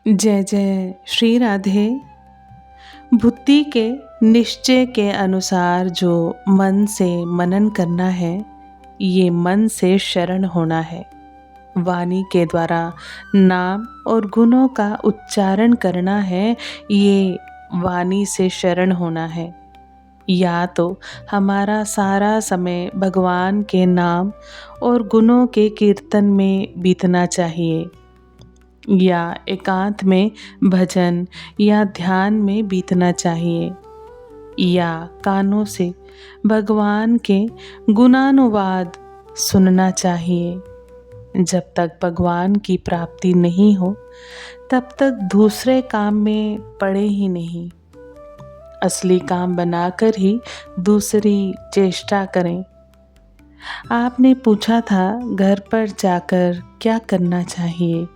जय जय श्री राधे। बुद्धि के निश्चय के अनुसार जो मन से मनन करना है, ये मन से शरण होना है। वाणी के द्वारा नाम और गुणों का उच्चारण करना है, ये वाणी से शरण होना है। या तो हमारा सारा समय भगवान के नाम और गुणों के कीर्तन में बीतना चाहिए, या एकांत में भजन या ध्यान में बीतना चाहिए, या कानों से भगवान के गुणानुवाद सुनना चाहिए। जब तक भगवान की प्राप्ति नहीं हो तब तक दूसरे काम में पड़े ही नहीं। असली काम बनाकर ही दूसरी चेष्टा करें। आपने पूछा था घर पर जाकर क्या करना चाहिए,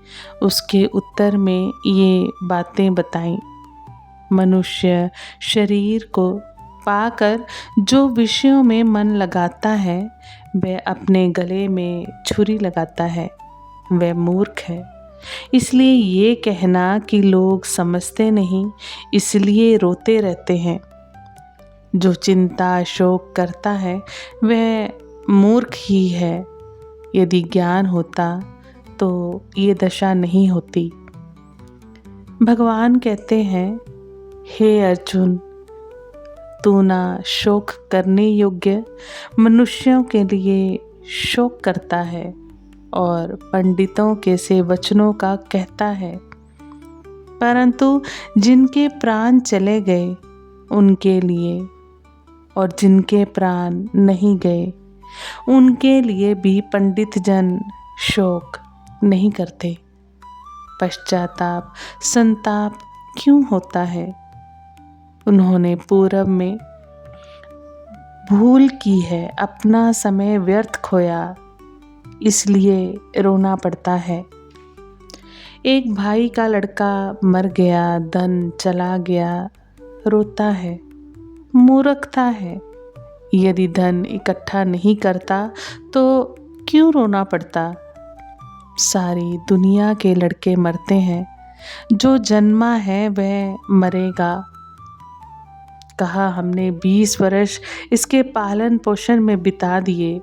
उसके उत्तर में ये बातें बताईं। मनुष्य शरीर को पाकर जो विषयों में मन लगाता है, वह अपने गले में छुरी लगाता है, वह मूर्ख है। इसलिए ये कहना कि लोग समझते नहीं इसलिए रोते रहते हैं। जो चिंता शोक करता है वह मूर्ख ही है। यदि ज्ञान होता तो ये दशा नहीं होती। भगवान कहते हैं, हे अर्जुन, तू ना शोक करने योग्य मनुष्यों के लिए शोक करता है और पंडितों के से वचनों का कहता है, परंतु जिनके प्राण चले गए उनके लिए और जिनके प्राण नहीं गए उनके लिए भी पंडित जन शोक नहीं करते। पश्चाताप संताप क्यों होता है? उन्होंने पूरब में भूल की है, अपना समय व्यर्थ खोया, इसलिए रोना पड़ता है। एक भाई का लड़का मर गया, धन चला गया, रोता है, मूर्खता है। यदि धन इकट्ठा नहीं करता तो क्यों रोना पड़ता? सारी दुनिया के लड़के मरते हैं, जो जन्मा है वह मरेगा। कहा हमने 20 वर्ष इसके पालन पोषण में बिता दिए,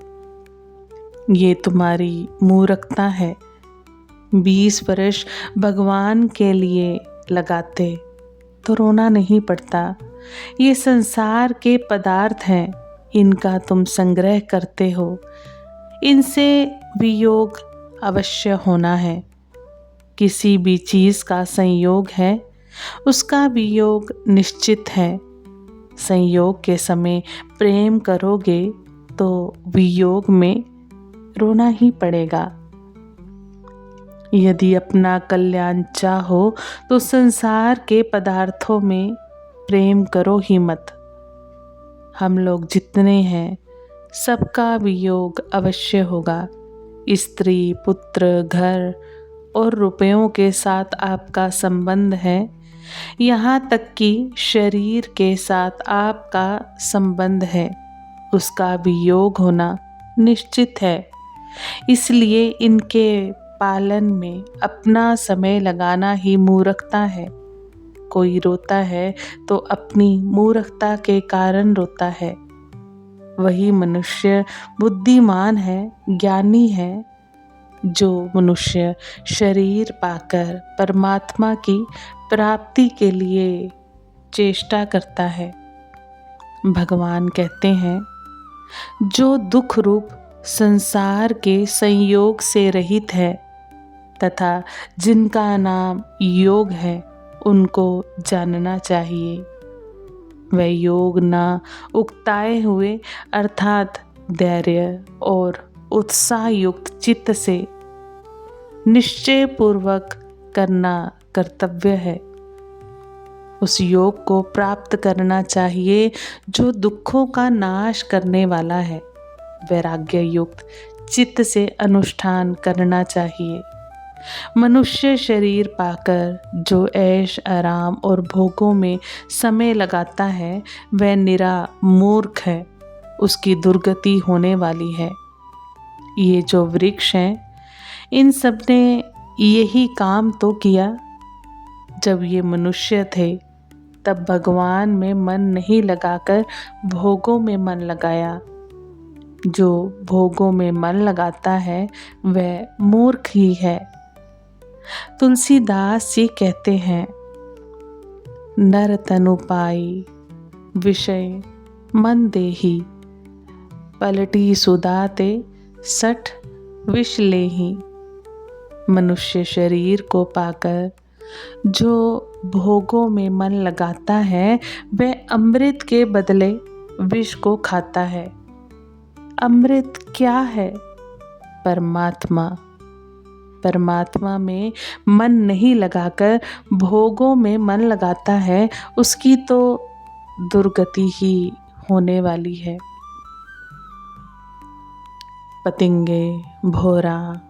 ये तुम्हारी मूर्खता है। 20 वर्ष भगवान के लिए लगाते तो रोना नहीं पड़ता। ये संसार के पदार्थ हैं, इनका तुम संग्रह करते हो, इनसे वियोग अवश्य होना है। किसी भी चीज़ का संयोग है, उसका वियोग निश्चित है। संयोग के समय प्रेम करोगे तो वियोग में रोना ही पड़ेगा। यदि अपना कल्याण चाहो तो संसार के पदार्थों में प्रेम करो ही मत। हम लोग जितने हैं सबका वियोग अवश्य होगा। स्त्री पुत्र घर और रुपयों के साथ आपका संबंध है, यहाँ तक कि शरीर के साथ आपका संबंध है, उसका वियोग होना निश्चित है। इसलिए इनके पालन में अपना समय लगाना ही मूर्खता है। कोई रोता है तो अपनी मूर्खता के कारण रोता है। वही मनुष्य बुद्धिमान है, ज्ञानी है, जो मनुष्य शरीर पाकर परमात्मा की प्राप्ति के लिए चेष्टा करता है। भगवान कहते हैं, जो दुख रूप संसार के संयोग से रहित है तथा जिनका नाम योग है, उनको जानना चाहिए। वह योग ना उकताए हुए अर्थात धैर्य और उत्साह युक्त चित्त से निश्चय पूर्वक करना कर्तव्य है। उस योग को प्राप्त करना चाहिए जो दुखों का नाश करने वाला है। वैराग्य युक्त चित्त से अनुष्ठान करना चाहिए। मनुष्य शरीर पाकर जो ऐश आराम और भोगों में समय लगाता है, वह निरा मूर्ख है, उसकी दुर्गति होने वाली है। ये जो वृक्ष हैं, इन सब ने यही काम तो किया, जब ये मनुष्य थे तब भगवान में मन नहीं लगाकर भोगों में मन लगाया। जो भोगों में मन लगाता है वह मूर्ख ही है। तुलसीदास जी कहते हैं, नर तनु पाई विषय मन देही, पलटी सुदाते सठ विष लेही। मनुष्य शरीर को पाकर जो भोगों में मन लगाता है वह अमृत के बदले विष को खाता है। अमृत क्या है? परमात्मा। परमात्मा में मन नहीं लगाकर भोगों में मन लगाता है, उसकी तो दुर्गति ही होने वाली है। पतंगे, भौरा,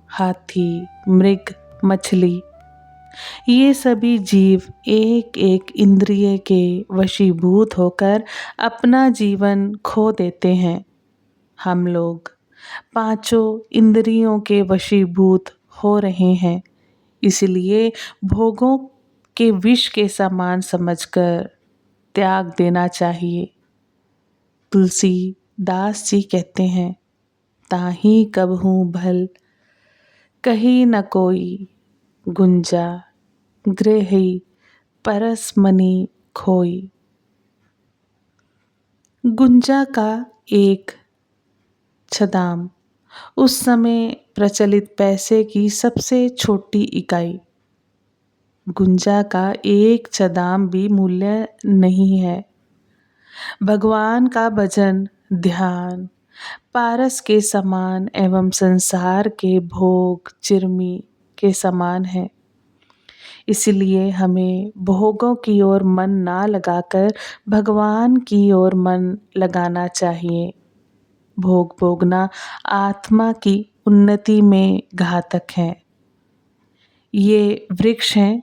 हाथी, मृग, मछली, ये सभी जीव एक एक इंद्रिय के वशीभूत होकर अपना जीवन खो देते हैं। हम लोग पांचों इंद्रियों के वशीभूत हो रहे हैं, इसलिए भोगों के विष के समान समझकर त्याग देना चाहिए। तुलसीदास जी कहते हैं, ताही कबहू भल कही न कोई, गुंजा गृही परस मनि खोई। गुंजा का एक छदाम उस समय प्रचलित पैसे की सबसे छोटी इकाई। गुंजा का एक छदाम भी मूल्य नहीं है। भगवान का भजन, ध्यान पारस के समान एवं संसार के भोग चिरमी के समान है। इसलिए हमें भोगों की ओर मन ना लगाकर भगवान की ओर मन लगाना चाहिए। भोग भोगना आत्मा की उन्नति में घातक है। ये वृक्ष हैं,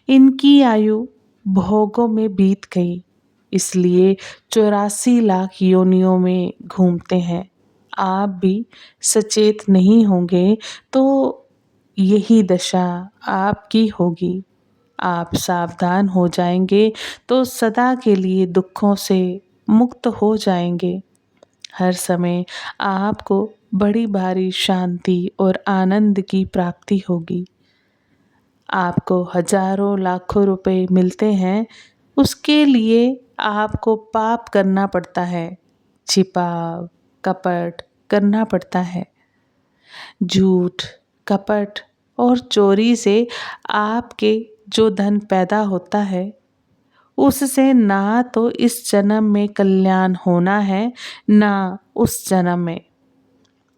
इनकी आयु भोगों में बीत गई, इसलिए 84 लाख योनियों में घूमते हैं। आप भी सचेत नहीं होंगे तो यही दशा आपकी होगी। आप सावधान हो जाएंगे तो सदा के लिए दुखों से मुक्त हो जाएंगे। हर समय आपको बड़ी भारी शांति और आनंद की प्राप्ति होगी। आपको हजारों लाखों रुपए मिलते हैं, उसके लिए आपको पाप करना पड़ता है, छिपाव कपट करना पड़ता है। झूठ, कपट और चोरी से आपके जो धन पैदा होता है उससे ना तो इस जन्म में कल्याण होना है ना उस जन्म में।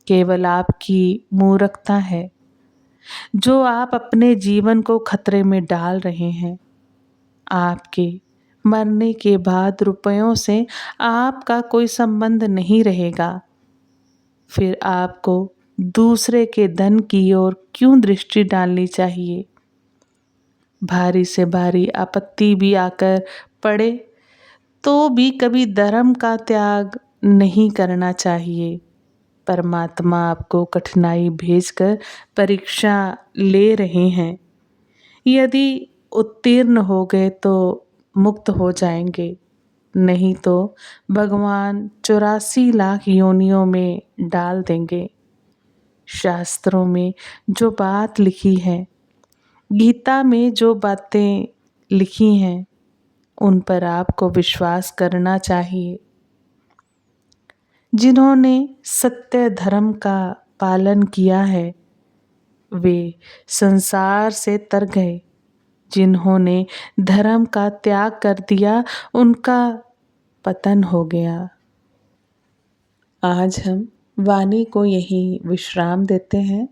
केवल आपकी मूर्खता है जो आप अपने जीवन को खतरे में डाल रहे हैं। आपके मरने के बाद रुपयों से आपका कोई संबंध नहीं रहेगा। फिर आपको दूसरे के धन की ओर क्यों दृष्टि डालनी चाहिए? भारी से भारी आपत्ति भी आकर पड़े तो भी कभी धर्म का त्याग नहीं करना चाहिए। परमात्मा आपको कठिनाई भेजकर परीक्षा ले रहे हैं। यदि उत्तीर्ण हो गए तो मुक्त हो जाएंगे, नहीं तो भगवान 84 लाख योनियों में डाल देंगे। शास्त्रों में जो बात लिखी है, गीता में जो बातें लिखी हैं, उन पर आपको विश्वास करना चाहिए। जिन्होंने सत्य धर्म का पालन किया है वे संसार से तर गए। जिन्होंने धर्म का त्याग कर दिया उनका पतन हो गया। आज हम वाणी को यहीं विश्राम देते हैं।